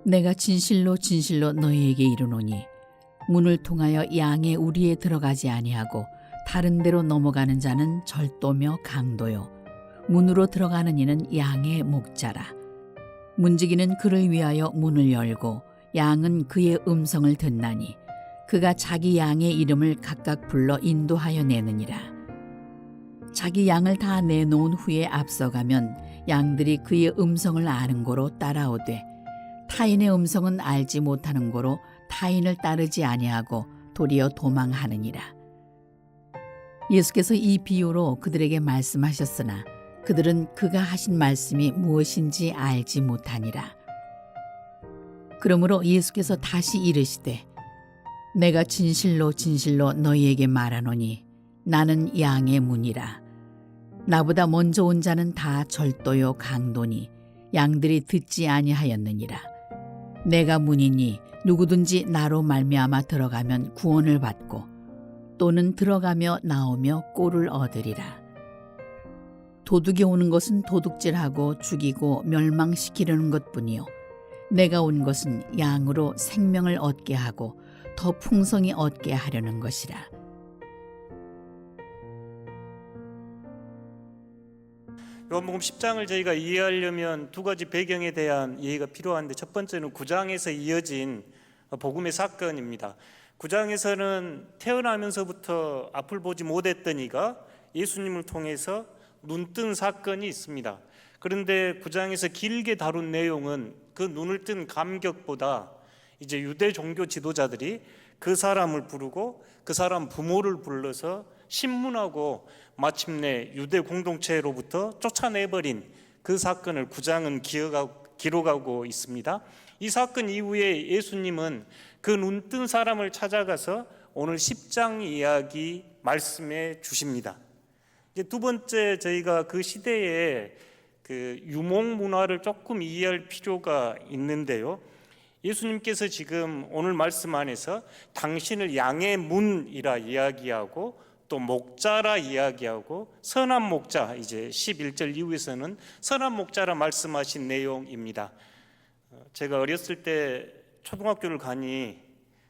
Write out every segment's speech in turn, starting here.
내가 진실로 진실로 너희에게 이르노니 문을 통하여 양의 우리에 들어가지 아니하고 다른 데로 넘어가는 자는 절도며 강도요 문으로 들어가는 이는 양의 목자라. 문지기는 그를 위하여 문을 열고 양은 그의 음성을 듣나니 그가 자기 양의 이름을 각각 불러 인도하여 내느니라. 자기 양을 다 내놓은 후에 앞서가면 양들이 그의 음성을 아는 고로 따라오되 타인의 음성은 알지 못하는 고로 타인을 따르지 아니하고 도리어 도망하느니라. 예수께서 이 비유로 그들에게 말씀하셨으나 그들은 그가 하신 말씀이 무엇인지 알지 못하니라. 그러므로 예수께서 다시 이르시되 내가 진실로 진실로 너희에게 말하노니 나는 양의 문이라. 나보다 먼저 온 자는 다 절도요 강도니 양들이 듣지 아니하였느니라. 내가 문이니 누구든지 나로 말미암아 들어가면 구원을 받고 또는 들어가며 나오며 꼴을 얻으리라. 도둑이 오는 것은 도둑질하고 죽이고 멸망시키려는 것뿐이요 내가 온 것은 양으로 생명을 얻게 하고 더 풍성히 얻게 하려는 것이라. 요한복음 10장을 저희가 이해하려면 두 가지 배경에 대한 이해가 필요한데, 첫 번째는 9장에서 이어진 복음의 사건입니다. 9장에서는 태어나면서부터 앞을 보지 못했던 이가 예수님을 통해서 눈뜬 사건이 있습니다. 그런데 9장에서 길게 다룬 내용은 그 눈을 뜬 감격보다 이제 유대 종교 지도자들이 그 사람을 부르고 그 사람 부모를 불러서 신문하고 마침내 유대 공동체로부터 쫓아내버린 그 사건을 9장은 기록하고 있습니다. 이 사건 이후에 예수님은 그 눈뜬 사람을 찾아가서 오늘 10장 이야기 말씀해 주십니다. 이제 두 번째, 저희가 그 시대의 그 유목 문화를 조금 이해할 필요가 있는데요. 예수님께서 지금 오늘 말씀 안에서 당신을 양의 문이라 이야기하고 또 목자라 이야기하고 선한 목자, 이제 11절 이후에서는 선한 목자라 말씀하신 내용입니다. 제가 어렸을 때 초등학교를 가니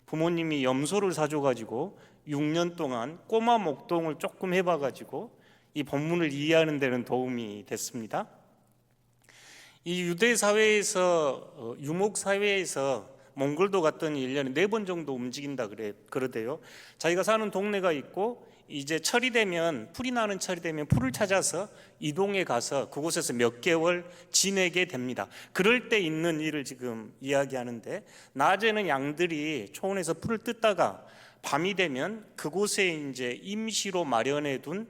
부모님이 염소를 사줘가지고 6년 동안 꼬마 목동을 조금 해봐가지고 이 본문을 이해하는 데는 도움이 됐습니다. 이 유대 사회에서 유목 사회에서 몽골도 갔더니 1년에 4번 정도 움직인다 그러대요. 자기가 사는 동네가 있고 이제 철이 되면, 풀이 나는 철이 되면 풀을 찾아서 이동해 가서 그곳에서 몇 개월 지내게 됩니다. 그럴 때 있는 일을 지금 이야기하는데, 낮에는 양들이 초원에서 풀을 뜯다가 밤이 되면 그곳에 이제 임시로 마련해 둔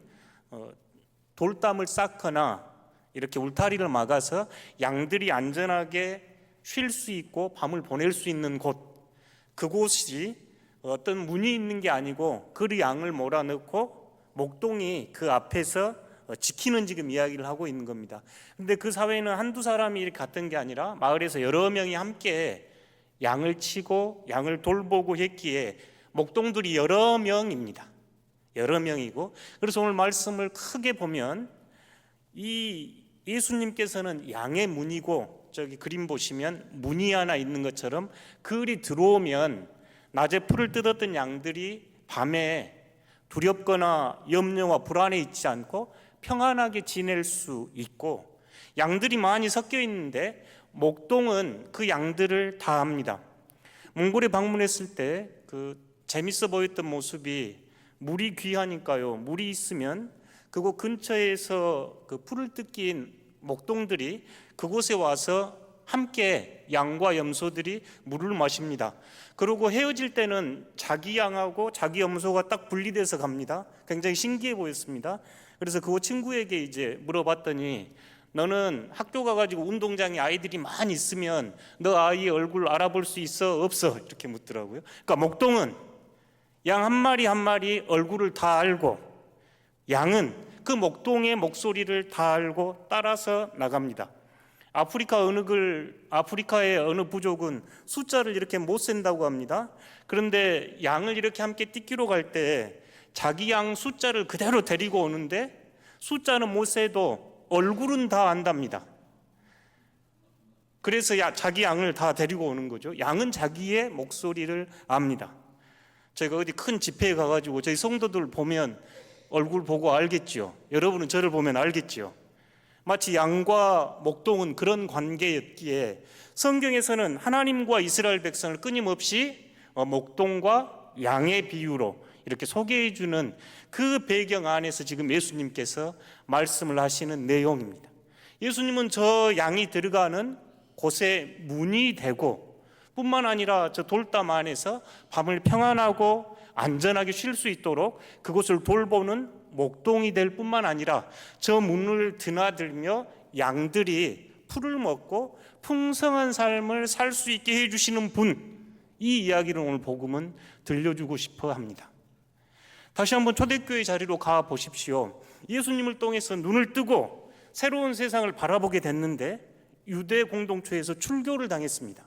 돌담을 쌓거나 이렇게 울타리를 막아서 양들이 안전하게 쉴 수 있고 밤을 보낼 수 있는 곳, 그곳이 어떤 문이 있는 게 아니고 그 양을 몰아넣고 목동이 그 앞에서 지키는 지금 이야기를 하고 있는 겁니다. 근데 그 사회는 한두 사람이 이렇게 갔던 게 아니라 마을에서 여러 명이 함께 양을 치고 양을 돌보고 했기에 목동들이 여러 명입니다. 여러 명이고, 그래서 오늘 말씀을 크게 보면 이 예수님께서는 양의 문이고, 저기 그림 보시면 문이 하나 있는 것처럼 그을이 들어오면 낮에 풀을 뜯었던 양들이 밤에 두렵거나 염려와 불안에 있지 않고 평안하게 지낼 수 있고, 양들이 많이 섞여 있는데 목동은 그 양들을 다 합니다. 몽골에 방문했을 때 그 재밌어 보였던 모습이, 물이 귀하니까요, 물이 있으면 그곳 근처에서 그 풀을 뜯긴 목동들이 그곳에 와서 함께 양과 염소들이 물을 마십니다. 그리고 헤어질 때는 자기 양하고 자기 염소가 딱 분리돼서 갑니다. 굉장히 신기해 보였습니다. 그래서 그 친구에게 이제 물어봤더니, 너는 학교 가가지고 운동장에 아이들이 많이 있으면 너 아이의 얼굴 알아볼 수 있어? 없어? 이렇게 묻더라고요. 그러니까 목동은 양 한 마리 한 마리 얼굴을 다 알고, 양은 그 목동의 목소리를 다 알고 따라서 나갑니다. 아프리카의 어느 부족은 숫자를 이렇게 못 센다고 합니다. 그런데 양을 이렇게 함께 띠끼로 갈 때 자기 양 숫자를 그대로 데리고 오는데, 숫자는 못 세도 얼굴은 다 안답니다. 그래서 자기 양을 다 데리고 오는 거죠. 양은 자기의 목소리를 압니다. 제가 어디 큰 집회에 가가지고 저희 성도들 보면 얼굴 보고 알겠죠. 여러분은 저를 보면 알겠죠. 마치 양과 목동은 그런 관계였기에 성경에서는 하나님과 이스라엘 백성을 끊임없이 목동과 양의 비유로 이렇게 소개해 주는 그 배경 안에서 지금 예수님께서 말씀을 하시는 내용입니다. 예수님은 저 양이 들어가는 곳에 문이 되고 뿐만 아니라 저 돌담 안에서 밤을 평안하고 안전하게 쉴 수 있도록 그곳을 돌보는 목동이 될 뿐만 아니라 저 문을 드나들며 양들이 풀을 먹고 풍성한 삶을 살 수 있게 해주시는 분, 이 이야기를 오늘 복음은 들려주고 싶어 합니다. 다시 한번 초대교회 자리로 가 보십시오. 예수님을 통해서 눈을 뜨고 새로운 세상을 바라보게 됐는데 유대 공동체에서 출교를 당했습니다.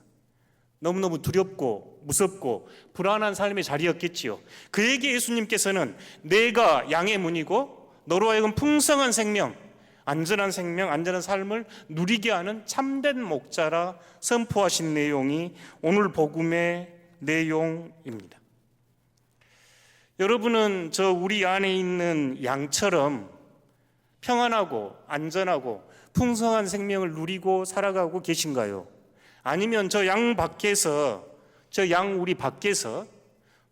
너무너무 두렵고 무섭고 불안한 삶의 자리였겠지요. 그에게 예수님께서는 내가 양의 문이고 너로 하여금 풍성한 생명, 안전한 삶을 누리게 하는 참된 목자라 선포하신 내용이 오늘 복음의 내용입니다. 여러분은 저 우리 안에 있는 양처럼 평안하고 안전하고 풍성한 생명을 누리고 살아가고 계신가요? 아니면 저 양 밖에서, 저 양 우리 밖에서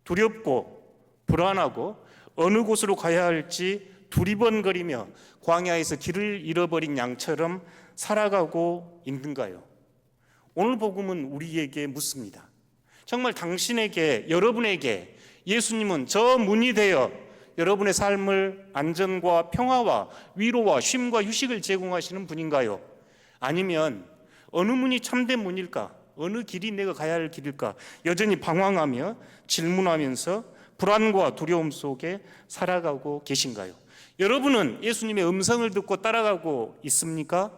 두렵고 불안하고 어느 곳으로 가야 할지 두리번거리며 광야에서 길을 잃어버린 양처럼 살아가고 있는가요? 오늘 복음은 우리에게 묻습니다. 정말 당신에게, 여러분에게 예수님은 저 문이 되어 여러분의 삶을 안전과 평화와 위로와 쉼과 휴식을 제공하시는 분인가요? 아니면 어느 문이 참된 문일까? 어느 길이 내가 가야 할 길일까? 여전히 방황하며 질문하면서 불안과 두려움 속에 살아가고 계신가요? 여러분은 예수님의 음성을 듣고 따라가고 있습니까?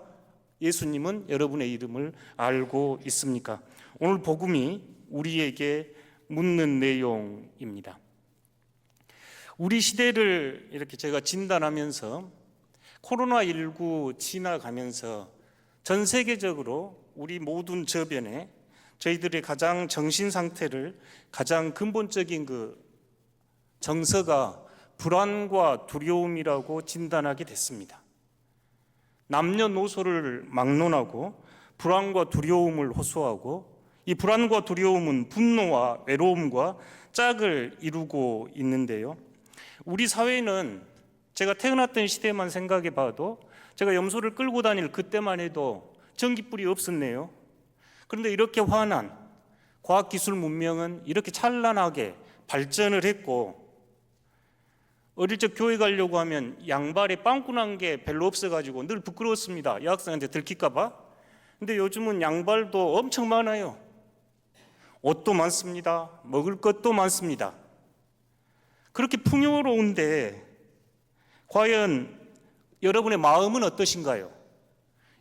예수님은 여러분의 이름을 알고 있습니까? 오늘 복음이 우리에게 묻는 내용입니다. 우리 시대를 이렇게 제가 진단하면서 코로나19 지나가면서 전 세계적으로 우리 모든 저변에 저희들의 가장 정신 상태를 가장 근본적인 그 정서가 불안과 두려움이라고 진단하게 됐습니다. 남녀노소를 막론하고 불안과 두려움을 호소하고 이 불안과 두려움은 분노와 외로움과 짝을 이루고 있는데요. 우리 사회는 제가 태어났던 시대만 생각해 봐도 제가 염소를 끌고 다닐 그때만 해도 전기불이 없었네요. 그런데 이렇게 환한 과학기술 문명은 이렇게 찬란하게 발전을 했고 어릴 적 교회 가려고 하면 양발에 빵꾸 난 게 별로 없어가지고 늘 부끄러웠습니다. 여학생한테 들킬까 봐. 근데 요즘은 양발도 엄청 많아요. 옷도 많습니다. 먹을 것도 많습니다. 그렇게 풍요로운데 과연 여러분의 마음은 어떠신가요?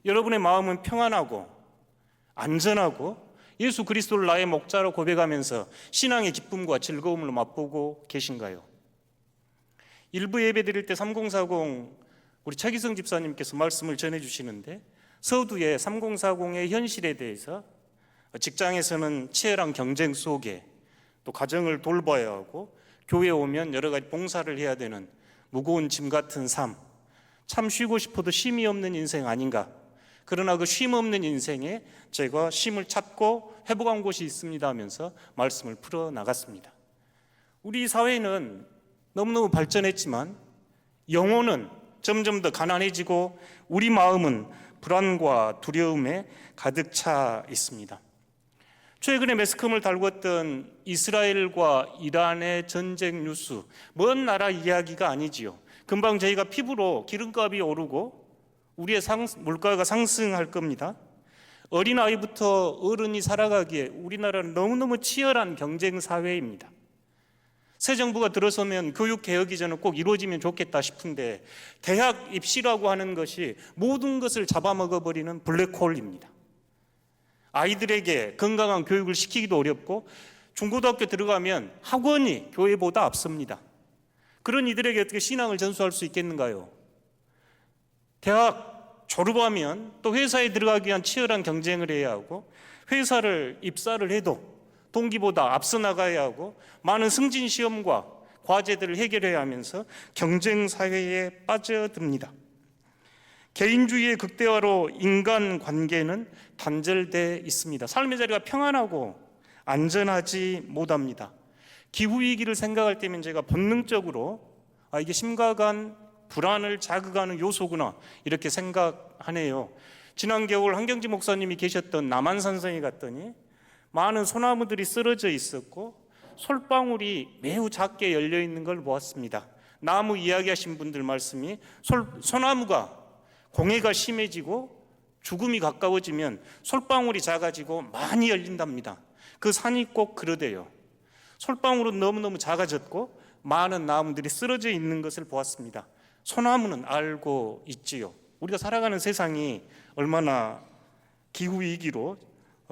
여러분의 마음은 평안하고 안전하고 예수 그리스도를 나의 목자로 고백하면서 신앙의 기쁨과 즐거움을 맛보고 계신가요? 일부 예배 드릴 때 3040 우리 최기성 집사님께서 말씀을 전해주시는데 서두에 3040의 현실에 대해서 직장에서는 치열한 경쟁 속에 또 가정을 돌봐야 하고 교회에 오면 여러 가지 봉사를 해야 되는 무거운 짐 같은 삶, 참 쉬고 싶어도 쉼이 없는 인생 아닌가. 그러나 그 쉼 없는 인생에 제가 쉼을 찾고 회복한 곳이 있습니다 하면서 말씀을 풀어나갔습니다. 우리 사회는 너무너무 발전했지만 영혼은 점점 더 가난해지고 우리 마음은 불안과 두려움에 가득 차 있습니다. 최근에 매스컴을 달궜던 이스라엘과 이란의 전쟁 뉴스, 먼 나라 이야기가 아니지요. 금방 저희가 피부로 기름값이 오르고 우리의 물가가 상승할 겁니다. 어린아이부터 어른이 살아가기에 우리나라는 너무너무 치열한 경쟁 사회입니다. 새 정부가 들어서면 교육개혁이 저는 꼭 이루어지면 좋겠다 싶은데 대학 입시라고 하는 것이 모든 것을 잡아먹어버리는 블랙홀입니다. 아이들에게 건강한 교육을 시키기도 어렵고 중고등학교 들어가면 학원이 교회보다 앞섭니다. 그런 이들에게 어떻게 신앙을 전수할 수 있겠는가요? 대학 졸업하면 또 회사에 들어가기 위한 치열한 경쟁을 해야 하고, 회사를 입사를 해도 동기보다 앞서 나가야 하고, 많은 승진 시험과 과제들을 해결해야 하면서 경쟁 사회에 빠져듭니다. 개인주의의 극대화로 인간 관계는 단절돼 있습니다. 삶의 자리가 평안하고 안전하지 못합니다. 기후위기를 생각할 때면 제가 본능적으로 이게 심각한 불안을 자극하는 요소구나 이렇게 생각하네요. 지난 겨울 한경지 목사님이 계셨던 남한산성에 갔더니 많은 소나무들이 쓰러져 있었고 솔방울이 매우 작게 열려 있는 걸 보았습니다. 나무 이야기하신 분들 말씀이 소나무가 공해가 심해지고 죽음이 가까워지면 솔방울이 작아지고 많이 열린답니다. 그 산이 꼭 그러대요. 솔방울은 너무너무 작아졌고 많은 나무들이 쓰러져 있는 것을 보았습니다. 소나무는 알고 있지요. 우리가 살아가는 세상이 얼마나 기후위기로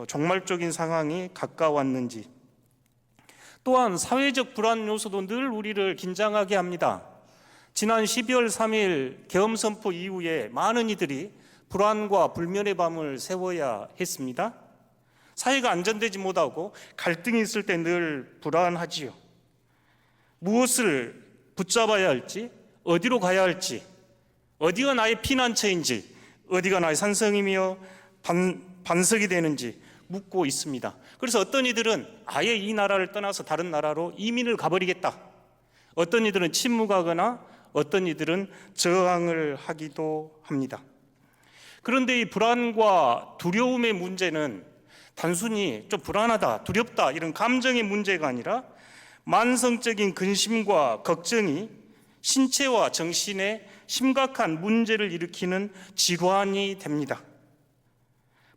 종말적인 상황이 가까웠는지. 또한 사회적 불안 요소도 늘 우리를 긴장하게 합니다. 지난 12월 3일 계엄 선포 이후에 많은 이들이 불안과 불면의 밤을 새워야 했습니다. 사회가 안전되지 못하고 갈등이 있을 때 늘 불안하지요. 무엇을 붙잡아야 할지, 어디로 가야 할지, 어디가 나의 피난처인지, 어디가 나의 산성이며 반석이 되는지 묻고 있습니다. 그래서 어떤 이들은 아예 이 나라를 떠나서 다른 나라로 이민을 가버리겠다. 어떤 이들은 침묵하거나 어떤 이들은 저항을 하기도 합니다. 그런데 이 불안과 두려움의 문제는 단순히 좀 불안하다, 두렵다 이런 감정의 문제가 아니라 만성적인 근심과 걱정이 신체와 정신에 심각한 문제를 일으키는 질환이 됩니다.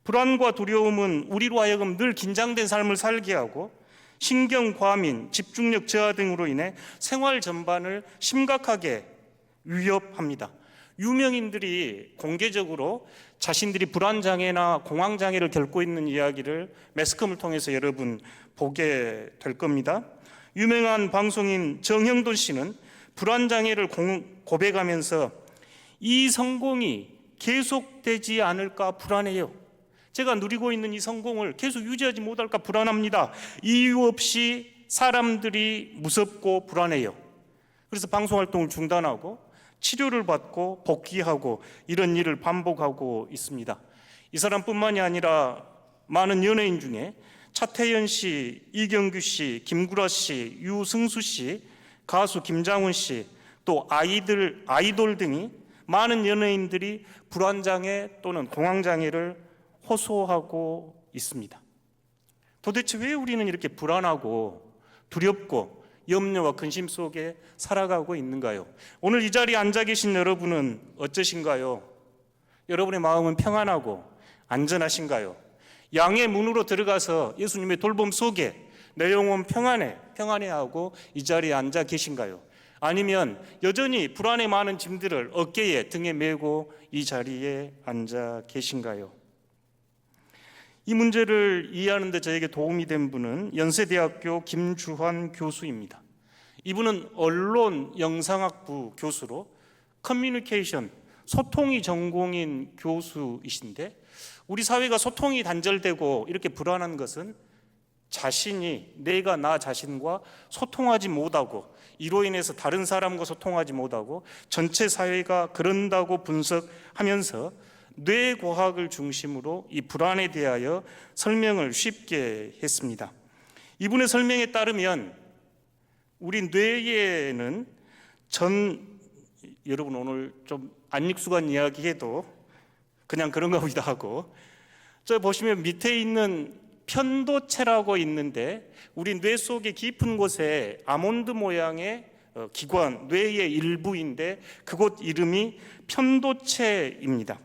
불안과 두려움은 우리로 하여금 늘 긴장된 삶을 살게 하고 신경 과민, 집중력 저하 등으로 인해 생활 전반을 심각하게 위협합니다. 유명인들이 공개적으로 자신들이 불안장애나 공황장애를 겪고 있는 이야기를 매스컴을 통해서 여러분 보게 될 겁니다. 유명한 방송인 정형돈 씨는 불안장애를 고백하면서 이 성공이 계속되지 않을까 불안해요. 제가 누리고 있는 이 성공을 계속 유지하지 못할까 불안합니다. 이유 없이 사람들이 무섭고 불안해요. 그래서 방송활동을 중단하고 치료를 받고 복귀하고 이런 일을 반복하고 있습니다. 이 사람뿐만이 아니라 많은 연예인 중에 차태현 씨, 이경규 씨, 김구라 씨, 유승수 씨, 가수 김장훈 씨, 또 아이돌 등이 많은 연예인들이 불안장애 또는 공황장애를 호소하고 있습니다. 도대체 왜 우리는 이렇게 불안하고 두렵고 염려와 근심 속에 살아가고 있는가요? 오늘 이 자리에 앉아 계신 여러분은 어떠신가요? 여러분의 마음은 평안하고 안전하신가요? 양의 문으로 들어가서 예수님의 돌봄 속에 내 영혼 평안해하고 이 자리에 앉아 계신가요? 아니면 여전히 불안에 많은 짐들을 어깨에 등에 메고 이 자리에 앉아 계신가요? 이 문제를 이해하는 데 저에게 도움이 된 분은 연세대학교 김주환 교수입니다. 이분은 언론 영상학부 교수로 커뮤니케이션, 소통이 전공인 교수이신데 우리 사회가 소통이 단절되고 이렇게 불안한 것은 자신이 내가 나 자신과 소통하지 못하고 이로 인해서 다른 사람과 소통하지 못하고 전체 사회가 그런다고 분석하면서 뇌과학을 중심으로 이 불안에 대하여 설명을 쉽게 했습니다. 이분의 설명에 따르면 우리 뇌에는 여러분 오늘 좀 안 익숙한 이야기 해도 그냥 그런가 보기도 하고 저 보시면 밑에 있는 편도체라고 있는데 우리 뇌 속의 깊은 곳에 아몬드 모양의 기관, 뇌의 일부인데 그곳 이름이 편도체입니다.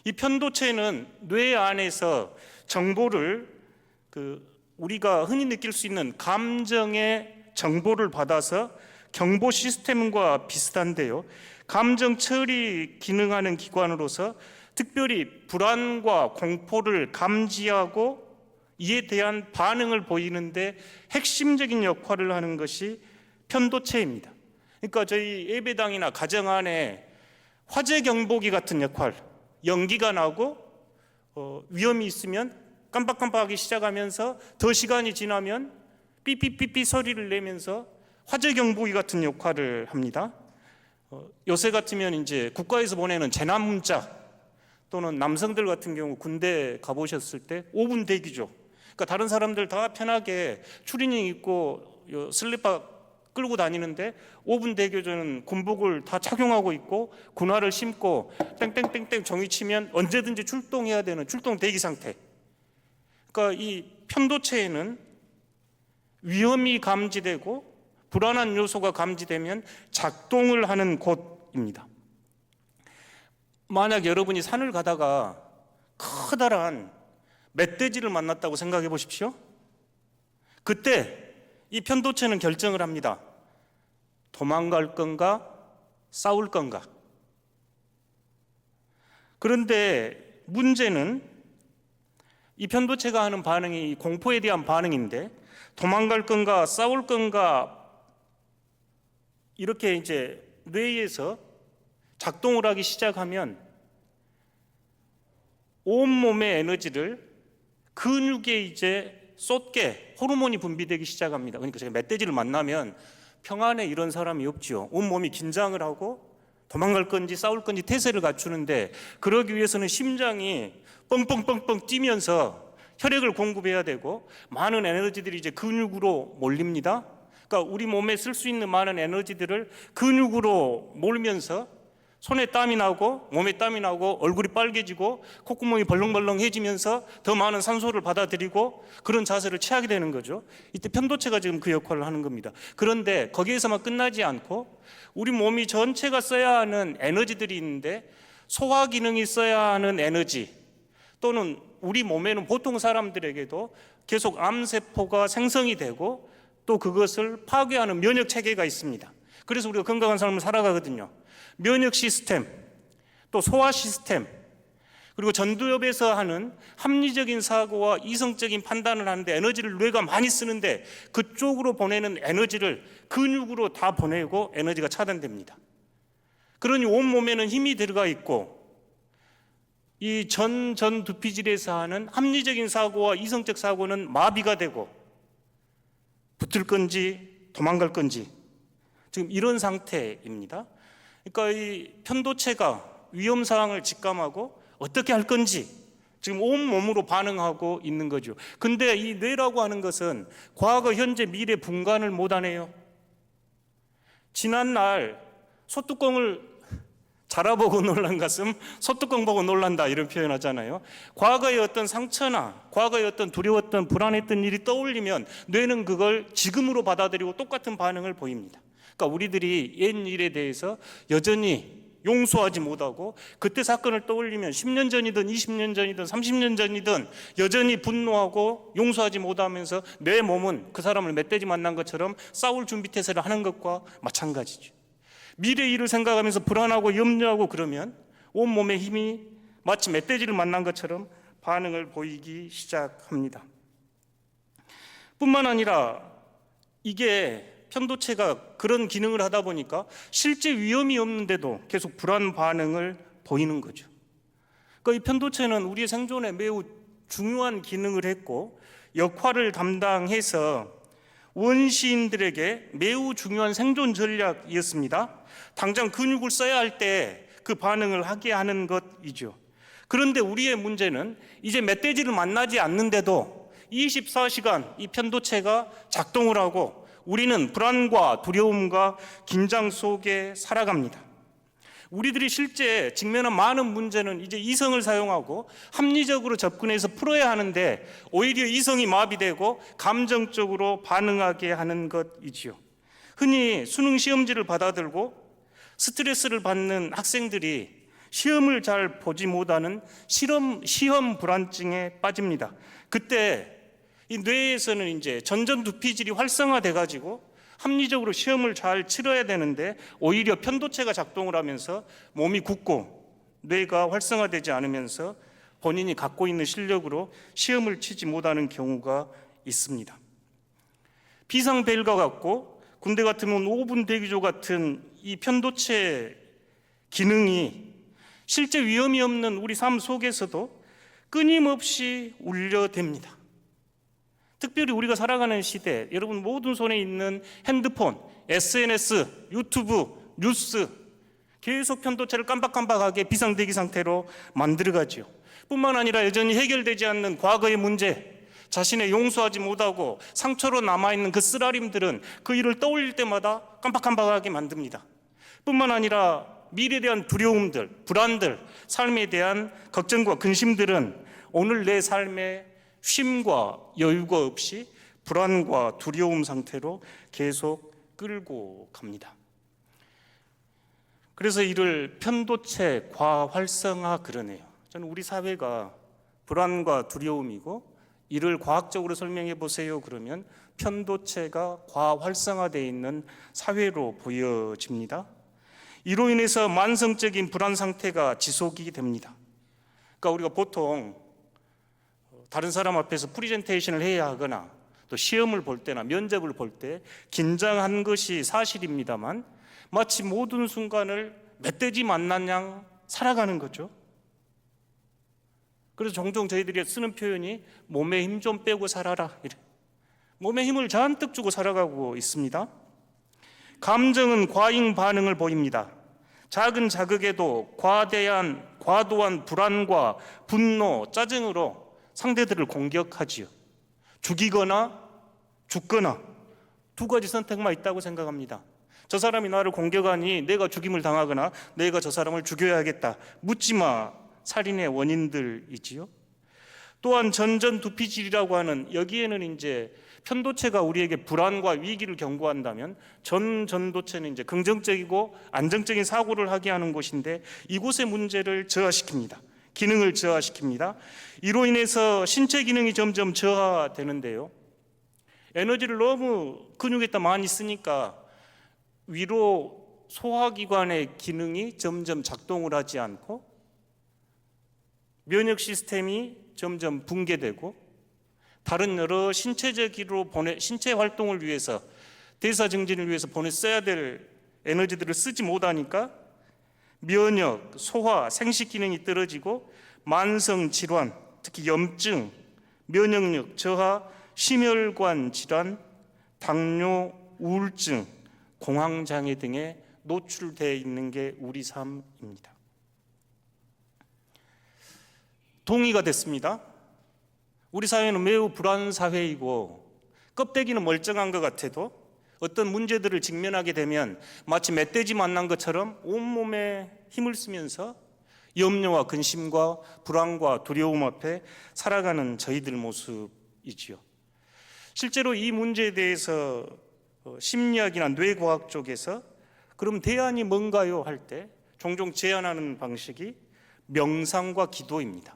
이 편도체는 뇌 안에서 정보를 우리가 흔히 느낄 수 있는 감정의 정보를 받아서 경보 시스템과 비슷한데요. 감정 처리 기능하는 기관으로서 특별히 불안과 공포를 감지하고 이에 대한 반응을 보이는데 핵심적인 역할을 하는 것이 편도체입니다. 그러니까 저희 예배당이나 가정 안에 화재 경보기 같은 역할, 연기가 나고 위험이 있으면 깜빡깜빡하기 시작하면서 더 시간이 지나면 삐삐삐삐 소리를 내면서 화재 경보기 같은 역할을 합니다. 요새 같으면 이제 국가에서 보내는 재난 문자 또는 남성들 같은 경우 군대 가보셨을 때 5분 대기죠. 그러니까 다른 사람들 다 편하게 추리닝 입고 슬리퍼 끌고 다니는데 5분 대기조는 군복을 다 착용하고 있고 군화를 신고 땡땡땡땡 종이 치면 언제든지 출동해야 되는 출동 대기 상태. 그러니까 이 편도체에는 위험이 감지되고 불안한 요소가 감지되면 작동을 하는 곳입니다. 만약 여러분이 산을 가다가 커다란 멧돼지를 만났다고 생각해 보십시오. 그때 이 편도체는 결정을 합니다. 도망갈 건가 싸울 건가. 그런데 문제는 이 편도체가 하는 반응이 공포에 대한 반응인데 도망갈 건가 싸울 건가 이렇게 이제 뇌에서 작동을 하기 시작하면 온몸의 에너지를 근육에 이제 쏟게 호르몬이 분비되기 시작합니다. 그러니까 제가 멧돼지를 만나면 평안에 이런 사람이 없지요. 온몸이 긴장을 하고 도망갈 건지 싸울 건지 태세를 갖추는데 그러기 위해서는 심장이 뻥뻥뻥뻥 뛰면서 혈액을 공급해야 되고 많은 에너지들이 이제 근육으로 몰립니다. 그러니까 우리 몸에 쓸 수 있는 많은 에너지들을 근육으로 몰면서 손에 땀이 나고 몸에 땀이 나고 얼굴이 빨개지고 콧구멍이 벌렁벌렁해지면서 더 많은 산소를 받아들이고 그런 자세를 취하게 되는 거죠. 이때 편도체가 지금 그 역할을 하는 겁니다. 그런데 거기에서만 끝나지 않고 우리 몸이 전체가 써야 하는 에너지들이 있는데 소화 기능이 써야 하는 에너지 또는 우리 몸에는 보통 사람들에게도 계속 암세포가 생성이 되고 또 그것을 파괴하는 면역 체계가 있습니다. 그래서 우리가 건강한 삶을 살아가거든요. 면역 시스템, 또 소화 시스템, 그리고 전두엽에서 하는 합리적인 사고와 이성적인 판단을 하는데 에너지를 뇌가 많이 쓰는데 그쪽으로 보내는 에너지를 근육으로 다 보내고 에너지가 차단됩니다. 그러니 온몸에는 힘이 들어가 있고 이 전두피질에서 하는 합리적인 사고와 이성적 사고는 마비가 되고 붙을 건지 도망갈 건지 지금 이런 상태입니다. 그러니까 이 편도체가 위험 상황을 직감하고 어떻게 할 건지 지금 온몸으로 반응하고 있는 거죠. 근데 이 뇌라고 하는 것은 과거, 현재, 미래 분간을 못하네요. 지난날 소뚜껑을 자라보고 놀란 가슴, 소뚜껑 보고 놀란다 이런 표현 하잖아요. 과거의 어떤 상처나 과거의 어떤 두려웠던 불안했던 일이 떠올리면 뇌는 그걸 지금으로 받아들이고 똑같은 반응을 보입니다. 그러니까 우리들이 옛 일에 대해서 여전히 용서하지 못하고 그때 사건을 떠올리면 10년 전이든 20년 전이든 30년 전이든 여전히 분노하고 용서하지 못하면서 내 몸은 그 사람을 멧돼지 만난 것처럼 싸울 준비 태세를 하는 것과 마찬가지죠. 미래 일을 생각하면서 불안하고 염려하고 그러면 온몸의 힘이 마치 멧돼지를 만난 것처럼 반응을 보이기 시작합니다. 뿐만 아니라 이게 편도체가 그런 기능을 하다 보니까 실제 위험이 없는데도 계속 불안 반응을 보이는 거죠. 그러니까 이 편도체는 우리의 생존에 매우 중요한 기능을 했고 역할을 담당해서 원시인들에게 매우 중요한 생존 전략이었습니다. 당장 근육을 써야 할 때 그 반응을 하게 하는 것이죠. 그런데 우리의 문제는 이제 멧돼지를 만나지 않는데도 24시간 이 편도체가 작동을 하고 우리는 불안과 두려움과 긴장 속에 살아갑니다. 우리들이 실제 직면한 많은 문제는 이제 이성을 사용하고 합리적으로 접근해서 풀어야 하는데 오히려 이성이 마비되고 감정적으로 반응하게 하는 것이지요. 흔히 수능 시험지를 받아들고 스트레스를 받는 학생들이 시험을 잘 보지 못하는 시험 불안증에 빠집니다. 그때 이 뇌에서는 이제 전두피질이 활성화돼 가지고 합리적으로 시험을 잘 치러야 되는데 오히려 편도체가 작동을 하면서 몸이 굳고 뇌가 활성화되지 않으면서 본인이 갖고 있는 실력으로 시험을 치지 못하는 경우가 있습니다. 비상벨과 같고 군대 같으면 5분 대기조 같은 이 편도체 기능이 실제 위험이 없는 우리 삶 속에서도 끊임없이 울려댑니다. 특별히 우리가 살아가는 시대, 여러분 모든 손에 있는 핸드폰, SNS, 유튜브, 뉴스, 계속 편도체를 깜박깜박하게 비상대기 상태로 만들어가지요. 뿐만 아니라 여전히 해결되지 않는 과거의 문제, 자신의 용서하지 못하고 상처로 남아있는 그 쓰라림들은 그 일을 떠올릴 때마다 깜박깜박하게 만듭니다. 뿐만 아니라 미래에 대한 두려움들, 불안들, 삶에 대한 걱정과 근심들은 오늘 내 삶에 쉼과 여유가 없이 불안과 두려움 상태로 계속 끌고 갑니다. 그래서 이를 편도체 과활성화 그러네요. 저는 우리 사회가 불안과 두려움이고 이를 과학적으로 설명해 보세요 그러면 편도체가 과활성화되어 있는 사회로 보여집니다. 이로 인해서 만성적인 불안 상태가 지속이 됩니다. 그러니까 우리가 보통 다른 사람 앞에서 프리젠테이션을 해야 하거나 또 시험을 볼 때나 면접을 볼 때 긴장한 것이 사실입니다만 마치 모든 순간을 멧돼지 만난 양 살아가는 거죠. 그래서 종종 저희들이 쓰는 표현이 몸에 힘 좀 빼고 살아라 이래. 몸에 힘을 잔뜩 주고 살아가고 있습니다. 감정은 과잉 반응을 보입니다. 작은 자극에도 과도한 불안과 분노, 짜증으로 상대들을 공격하지요. 죽이거나 죽거나 두 가지 선택만 있다고 생각합니다. 저 사람이 나를 공격하니 내가 죽임을 당하거나 내가 저 사람을 죽여야겠다. 묻지마 살인의 원인들이지요. 또한 전전두피질이라고 하는 여기에는 이제 편도체가 우리에게 불안과 위기를 경고한다면 전도체는 이제 긍정적이고 안정적인 사고를 하게 하는 곳인데 이곳의 문제를 저하시킵니다. 기능을 저하시킵니다. 이로 인해서 신체 기능이 점점 저하되는데요. 에너지를 너무 근육에다 많이 쓰니까 위로 소화기관의 기능이 점점 작동을 하지 않고 면역 시스템이 점점 붕괴되고 다른 여러 신체 활동을 위해서 대사 증진을 위해서 써야 될 에너지들을 쓰지 못하니까 면역, 소화, 생식 기능이 떨어지고 만성 질환, 특히 염증, 면역력 저하, 심혈관 질환, 당뇨, 우울증, 공황장애 등에 노출되어 있는 게 우리 삶입니다. 동의가 됐습니다. 우리 사회는 매우 불안 사회이고 껍데기는 멀쩡한 것 같아도 어떤 문제들을 직면하게 되면 마치 멧돼지 만난 것처럼 온몸에 힘을 쓰면서 염려와 근심과 불안과 두려움 앞에 살아가는 저희들 모습이지요. 실제로 이 문제에 대해서 심리학이나 뇌과학 쪽에서 그럼 대안이 뭔가요? 할 때 종종 제안하는 방식이 명상과 기도입니다.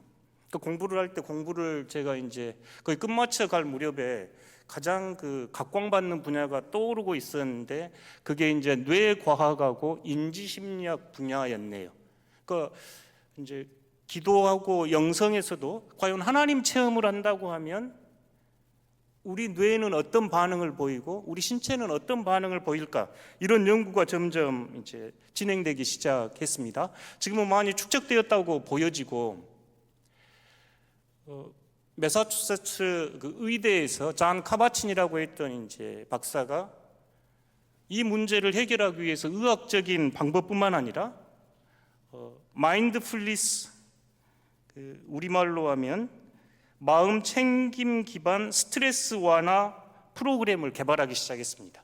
그러니까 공부를 할 때 공부를 제가 이제 거의 끝마쳐 갈 무렵에 가장 각광받는 분야가 떠오르고 있었는데 그게 이제 뇌과학하고 인지심리학 분야였네요. 그러니까 이제 기도하고 영성에서도 과연 하나님 체험을 한다고 하면 우리 뇌는 어떤 반응을 보이고 우리 신체는 어떤 반응을 보일까? 이런 연구가 점점 이제 진행되기 시작했습니다. 지금은 많이 축적되었다고 보여지고 매사추세츠 의대에서 잔 카바친이라고 했던 이제 박사가 이 문제를 해결하기 위해서 의학적인 방법뿐만 아니라 마인드풀니스, 우리말로 하면 마음 챙김 기반 스트레스 완화 프로그램을 개발하기 시작했습니다.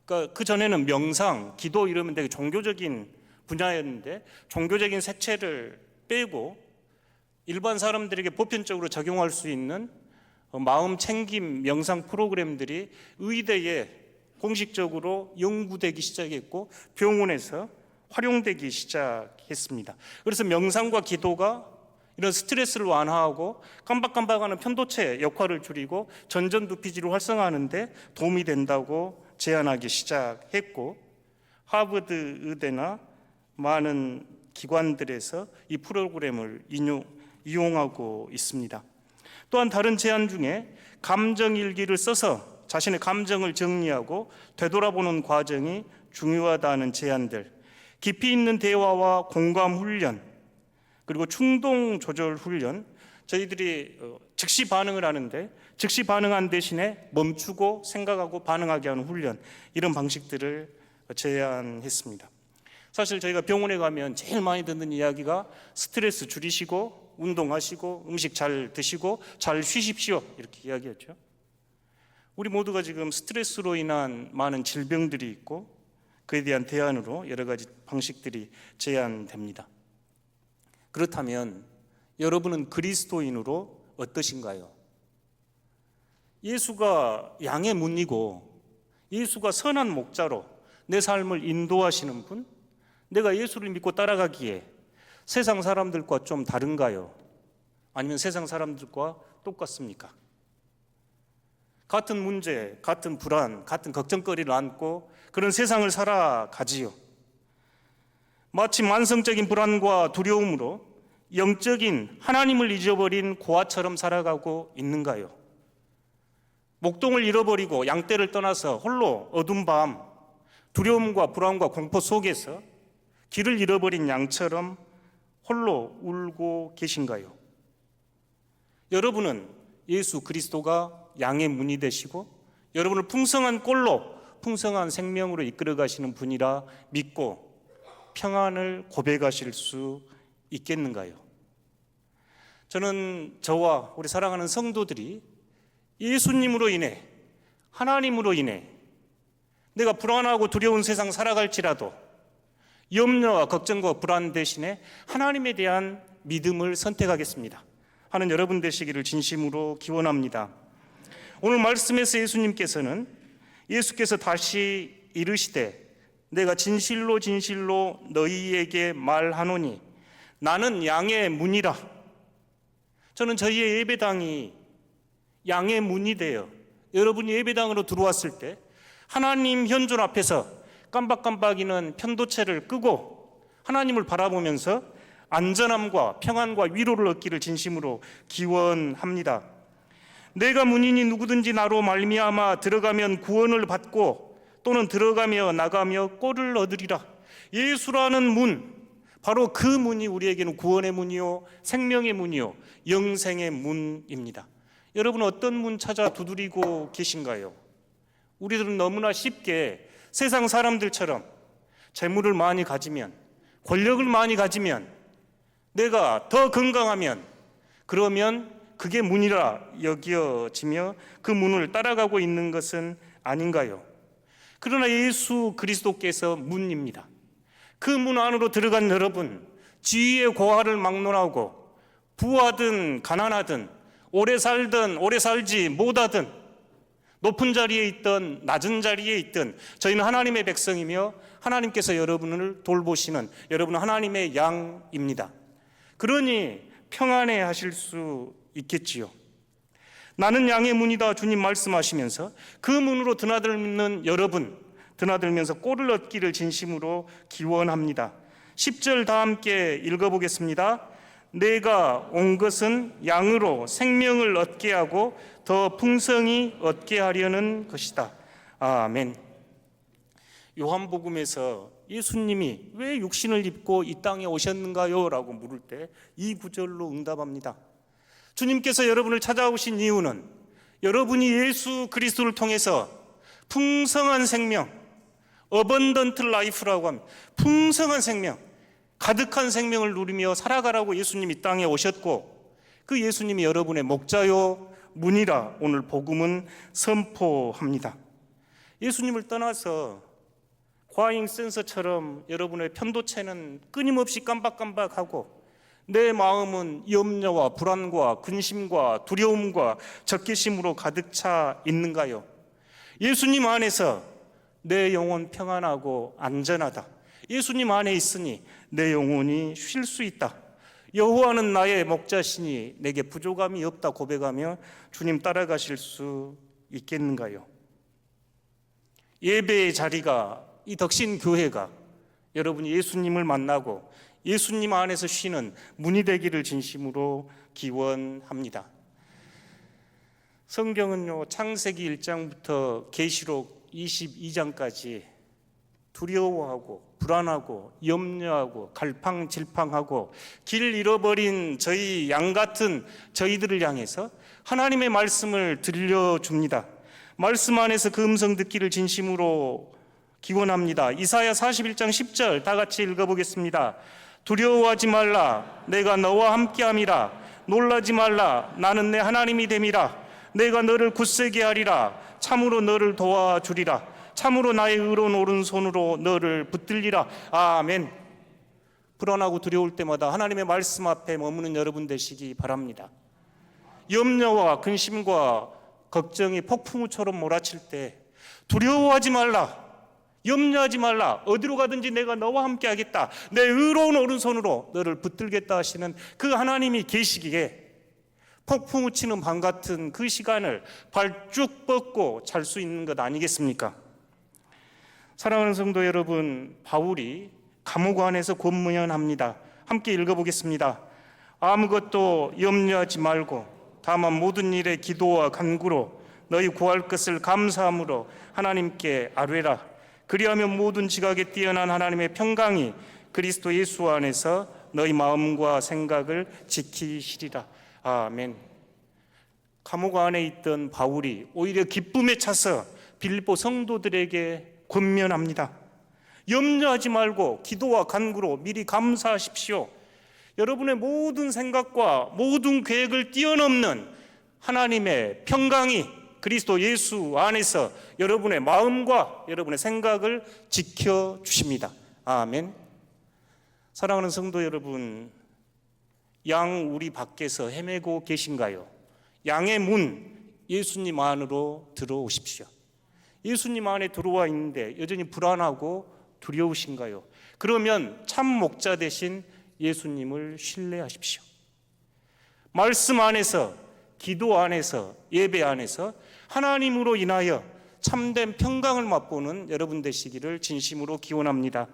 그러니까 그 전에는 명상, 기도 이러면 되게 종교적인 분야였는데 종교적인 색채를 빼고 일반 사람들에게 보편적으로 적용할 수 있는 마음 챙김 명상 프로그램들이 의대에 공식적으로 연구되기 시작했고 병원에서 활용되기 시작했습니다. 그래서 명상과 기도가 이런 스트레스를 완화하고 깜박깜박하는 편도체 역할을 줄이고 전전두피질을 활성화하는 데 도움이 된다고 제안하기 시작했고 하버드 의대나 많은 기관들에서 이 프로그램을 이용하고 있습니다. 또한 다른 제안 중에 감정일기를 써서 자신의 감정을 정리하고 되돌아보는 과정이 중요하다는 제안들, 깊이 있는 대화와 공감 훈련, 그리고 충동 조절 훈련, 저희들이 즉시 반응을 하는데 즉시 반응한 대신에 멈추고 생각하고 반응하게 하는 훈련, 이런 방식들을 제안했습니다. 사실 저희가 병원에 가면 제일 많이 듣는 이야기가 스트레스 줄이시고 운동하시고 음식 잘 드시고 잘 쉬십시오, 이렇게 이야기했죠. 우리 모두가 지금 스트레스로 인한 많은 질병들이 있고 그에 대한 대안으로 여러 가지 방식들이 제안됩니다. 그렇다면 여러분은 그리스도인으로 어떠신가요? 예수가 양의 문이고 예수가 선한 목자로 내 삶을 인도하시는 분, 내가 예수를 믿고 따라가기에 세상 사람들과 좀 다른가요? 아니면 세상 사람들과 똑같습니까? 같은 문제, 같은 불안, 같은 걱정거리를 안고 그런 세상을 살아가지요. 마치 만성적인 불안과 두려움으로 영적인 하나님을 잊어버린 고아처럼 살아가고 있는가요? 목동을 잃어버리고 양떼를 떠나서 홀로 어두운 밤 두려움과 불안과 공포 속에서 길을 잃어버린 양처럼 홀로 울고 계신가요? 여러분은 예수 그리스도가 양의 문이 되시고 여러분을 풍성한 꼴로 풍성한 생명으로 이끌어 가시는 분이라 믿고 평안을 고백하실 수 있겠는가요? 저는 저와 우리 사랑하는 성도들이 예수님으로 인해, 하나님으로 인해 내가 불안하고 두려운 세상 살아갈지라도 염려와 걱정과 불안 대신에 하나님에 대한 믿음을 선택하겠습니다 하는 여러분 되시기를 진심으로 기원합니다. 오늘 말씀에서 예수께서 다시 이르시되 내가 진실로 진실로 너희에게 말하노니 나는 양의 문이라. 저는 저희의 예배당이 양의 문이 되어 여러분이 예배당으로 들어왔을 때 하나님 현존 앞에서 깜박깜박이는 편도체를 끄고 하나님을 바라보면서 안전함과 평안과 위로를 얻기를 진심으로 기원합니다. 내가 문이니 누구든지 나로 말미암아 들어가면 구원을 받고 또는 들어가며 나가며 꼴을 얻으리라. 예수라는 문, 바로 그 문이 우리에게는 구원의 문이요 생명의 문이요 영생의 문입니다. 여러분 어떤 문 찾아 두드리고 계신가요? 우리들은 너무나 쉽게 세상 사람들처럼 재물을 많이 가지면, 권력을 많이 가지면, 내가 더 건강하면, 그러면 그게 문이라 여겨지며 그 문을 따라가고 있는 것은 아닌가요? 그러나 예수 그리스도께서 문입니다. 그 문 안으로 들어간 여러분, 지위의 고하를 막론하고 부하든 가난하든 오래 살든 오래 살지 못하든 높은 자리에 있든 낮은 자리에 있든 저희는 하나님의 백성이며 하나님께서 여러분을 돌보시는, 여러분은 하나님의 양입니다. 그러니 평안해 하실 수 있겠지요. 나는 양의 문이다 주님 말씀하시면서 그 문으로 드나드는 여러분, 드나들면서 꼴을 얻기를 진심으로 기원합니다. 10절 다 함께 읽어보겠습니다. 내가 온 것은 양으로 생명을 얻게 하고 더 풍성히 얻게 하려는 것이다. 아멘. 요한복음에서 예수님이 왜 육신을 입고 이 땅에 오셨는가요? 라고 물을 때 이 구절로 응답합니다. 주님께서 여러분을 찾아오신 이유는 여러분이 예수 그리스도를 통해서 풍성한 생명, 어번던트 라이프라고 합니다. 풍성한 생명, 가득한 생명을 누리며 살아가라고 예수님이 이 땅에 오셨고 그 예수님이 여러분의 목자요 문이라 오늘 복음은 선포합니다. 예수님을 떠나서 과잉 센서처럼 여러분의 편도체는 끊임없이 깜박깜박하고 내 마음은 염려와 불안과 근심과 두려움과 적개심으로 가득 차 있는가요? 예수님 안에서 내 영혼 평안하고 안전하다. 예수님 안에 있으니 내 영혼이 쉴 수 있다. 여호와는 나의 목자시니 내게 부족함이 없다 고백하며 주님 따라가실 수 있겠는가요? 예배의 자리가, 이 덕신교회가 여러분이 예수님을 만나고 예수님 안에서 쉬는 문이 되기를 진심으로 기원합니다. 성경은요, 창세기 1장부터 계시록 22장까지 두려워하고 불안하고 염려하고 갈팡질팡하고 길 잃어버린 저희 양 같은 저희들을 향해서 하나님의 말씀을 들려줍니다. 말씀 안에서 그 음성 듣기를 진심으로 기원합니다. 이사야 41장 10절 다 같이 읽어보겠습니다. 두려워하지 말라, 내가 너와 함께함이라. 놀라지 말라, 나는 내 하나님이 됨이라. 내가 너를 굳세게 하리라. 참으로 너를 도와주리라. 참으로 나의 의로운 오른손으로 너를 붙들리라. 아멘. 불안하고 두려울 때마다 하나님의 말씀 앞에 머무는 여러분 되시기 바랍니다. 염려와 근심과 걱정이 폭풍우처럼 몰아칠 때 두려워하지 말라, 염려하지 말라, 어디로 가든지 내가 너와 함께 하겠다, 내 의로운 오른손으로 너를 붙들겠다 하시는 그 하나님이 계시기에 폭풍우 치는 밤 같은 그 시간을 발쭉 뻗고 잘 수 있는 것 아니겠습니까? 사랑하는 성도 여러분, 바울이 감옥 안에서 권면합니다. 함께 읽어보겠습니다. 아무것도 염려하지 말고 다만 모든 일에 기도와 간구로 너희 구할 것을 감사함으로 하나님께 아뢰라. 그리하면 모든 지각에 뛰어난 하나님의 평강이 그리스도 예수 안에서 너희 마음과 생각을 지키시리라. 아멘. 감옥 안에 있던 바울이 오히려 기쁨에 차서 빌립보 성도들에게 권면합니다. 염려하지 말고 기도와 간구로 미리 감사하십시오. 여러분의 모든 생각과 모든 계획을 뛰어넘는 하나님의 평강이 그리스도 예수 안에서 여러분의 마음과 여러분의 생각을 지켜주십니다. 아멘. 사랑하는 성도 여러분, 양 우리 밖에서 헤매고 계신가요? 양의 문 예수님 안으로 들어오십시오. 예수님 안에 들어와 있는데 여전히 불안하고 두려우신가요? 그러면 참 목자 되신 예수님을 신뢰하십시오. 말씀 안에서, 기도 안에서, 예배 안에서 하나님으로 인하여 참된 평강을 맛보는 여러분 되시기를 진심으로 기원합니다.